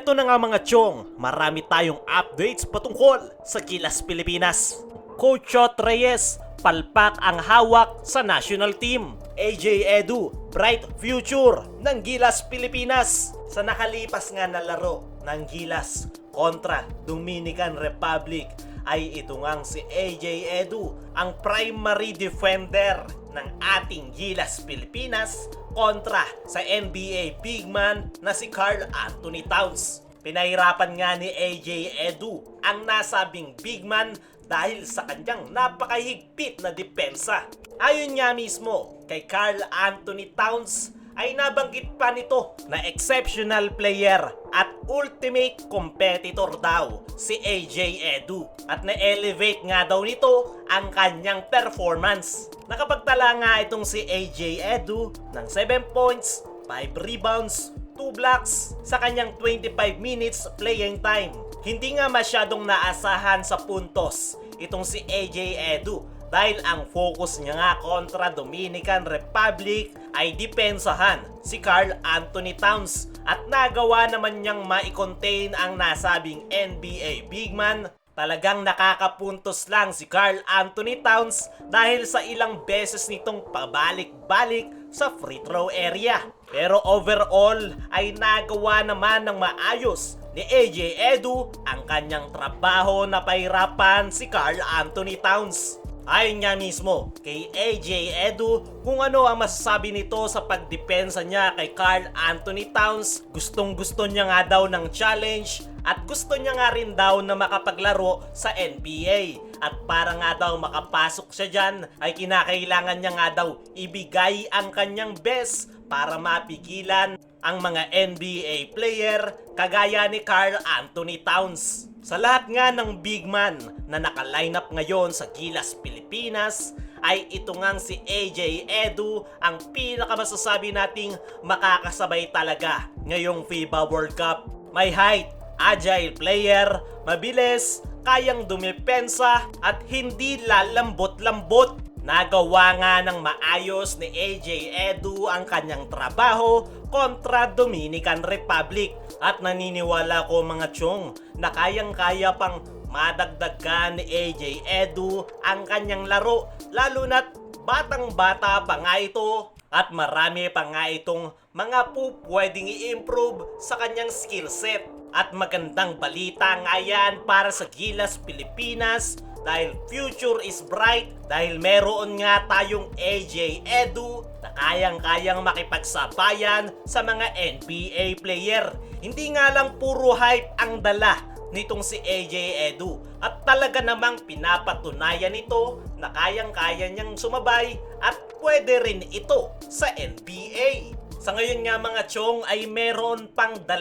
Eto na nga mga chong, marami tayong updates patungkol sa Gilas Pilipinas. Coach Chot Reyes, palpak ang hawak sa national team. AJ Edu, bright future ng Gilas Pilipinas. Sa nakalipas nga na laro ng Gilas kontra Dominican Republic ay ito ngang si AJ Edu ang primary defender ng ating Gilas Pilipinas kontra sa NBA big man na si Karl Anthony Towns. Pinahirapan nga ni AJ Edu ang nasabing big man dahil sa kanyang napakahigpit na depensa. Ayon nga mismo kay Karl Anthony Towns ay nabanggit pa nito na exceptional player at ultimate competitor daw si AJ Edu at na-elevate nga daw nito ang kanyang performance. Nakapagtala nga itong si AJ Edu ng 7 points, 5 rebounds, 2 blocks sa kanyang 25 minutes playing time. Hindi nga masyadong naasahan sa puntos itong si AJ Edu dahil ang focus niya nga kontra Dominican Republic ay depensahan si Karl Anthony Towns at nagawa naman niyang mai-contain ang nasabing NBA big man. Talagang nakakapuntos lang si Karl Anthony Towns dahil sa ilang beses nitong pabalik-balik sa free throw area. Pero overall ay nagawa naman ng maayos ni AJ Edu ang kanyang trabaho na pahirapan si Karl Anthony Towns. Ayon nga mismo kay AJ Edu kung ano ang masasabi nito sa pagdepensa niya kay Karl Anthony Towns. Gustong-gusto niya nga daw ng challenge at gusto niya nga rin daw na makapaglaro sa NBA. At para nga daw makapasok siya dyan ay kinakailangan niya nga daw ibigay ang kanyang best para mapigilan ang mga NBA player kagaya ni Karl Anthony Towns. Sa lahat nga ng big man na naka-line up ngayon sa Gilas Pilipinas ay ito ngang si AJ Edu ang pinakamasasabi nating makakasabay talaga ngayong FIBA World Cup. May height, agile player, mabilis, kayang dumipensa at hindi lalambot-lambot. Nagawa nga ng maayos ni AJ Edu ang kanyang trabaho kontra Dominican Republic at naniniwala ko mga chong na kayang-kaya pang madagdagan ni AJ Edu ang kanyang laro lalo na't batang-bata pa nga ito at marami pa nga itong mga pwedeng i-improve sa kanyang skill set. At magandang balita nga yan para sa Gilas Pilipinas dahil future is bright dahil meron nga tayong AJ Edu na kayang-kayang makipagsabayan sa mga NBA player. Hindi nga lang puro hype ang dala nitong si AJ Edu at talaga namang pinapatunayan nito na kayang-kaya niyang sumabay at pwede rin ito sa NBA. Sa ngayon nga mga chong ay meron pang 2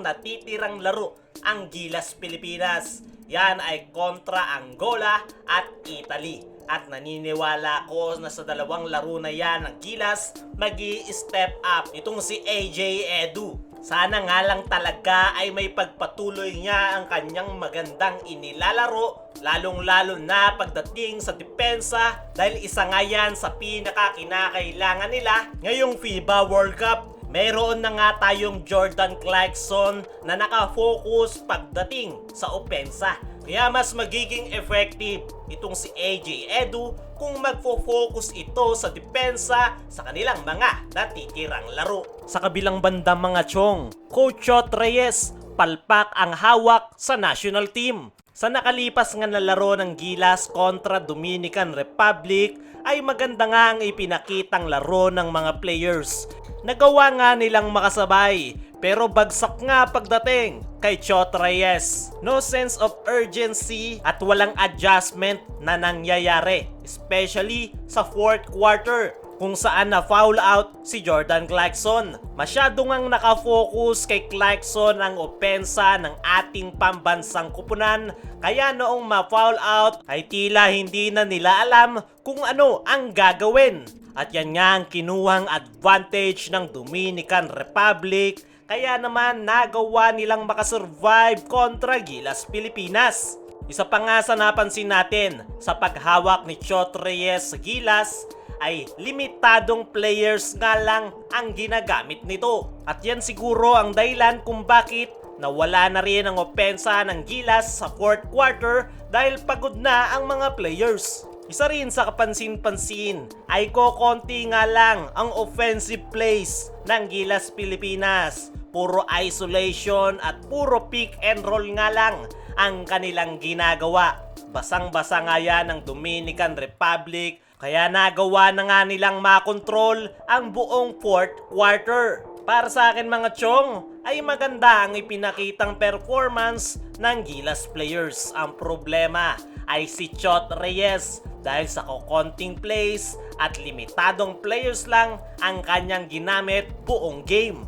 natitirang laro ang Gilas Pilipinas. Yan ay kontra Angola at Italy. At naniniwala ko na sa 2 laro na yan ng Gilas magi-step up itong si AJ Edu. Sana nga lang talaga ay may pagpatuloy niya ang kanyang magandang inilalaro, lalong-lalo na pagdating sa depensa dahil isa nga yan sa pinakakinakailangan nila ngayong FIBA World Cup. Meron na nga tayong Jordan Clarkson na nakafocus pagdating sa opensa. Kaya mas magiging effective itong si AJ Edu kung magfo-focus ito sa depensa sa kanilang mga natitirang laro. Sa kabilang banda mga chong, Coach Chot Reyes, palpak ang hawak sa national team. Sa nakalipas nga na laro ng Gilas kontra Dominican Republic ay maganda nga ang ipinakitang laro ng mga players. Nagawa nga nilang makasabay pero bagsak nga pagdating kay Chot Reyes. No sense of urgency at walang adjustment na nangyayari, especially sa 4th quarter kung saan na foul out si Jordan Clarkson. Masyado ngang nakafocus kay Clarkson ang opensa ng ating pambansang kupunan kaya noong ma-foul out ay tila hindi na nila alam kung ano ang gagawin. At yan nga ang kinuhang advantage ng Dominican Republic kaya naman nagawa nilang makasurvive kontra Gilas Pilipinas. Isa pa nga sa napansin natin sa paghawak ni Chot Reyes sa Gilas ay limitadong players nga lang ang ginagamit nito. At yan siguro ang dahilan kung bakit Nawala na rin ang opensa ng Gilas sa fourth quarter dahil pagod na ang mga players. Isa rin sa kapansin-pansin ay kokonti nga lang ang offensive plays ng Gilas Pilipinas. Puro isolation at puro pick and roll nga lang ang kanilang ginagawa. Basang-basa nga yan ng Dominican Republic, kaya nagawa na nga nilang makontrol ang buong fourth quarter. Para sa akin mga chong, ay maganda ang ipinakitang performance ng Gilas players. Ang problema ay si Chot Reyes dahil sa kokonting plays at limitadong players lang ang kanyang ginamit buong game.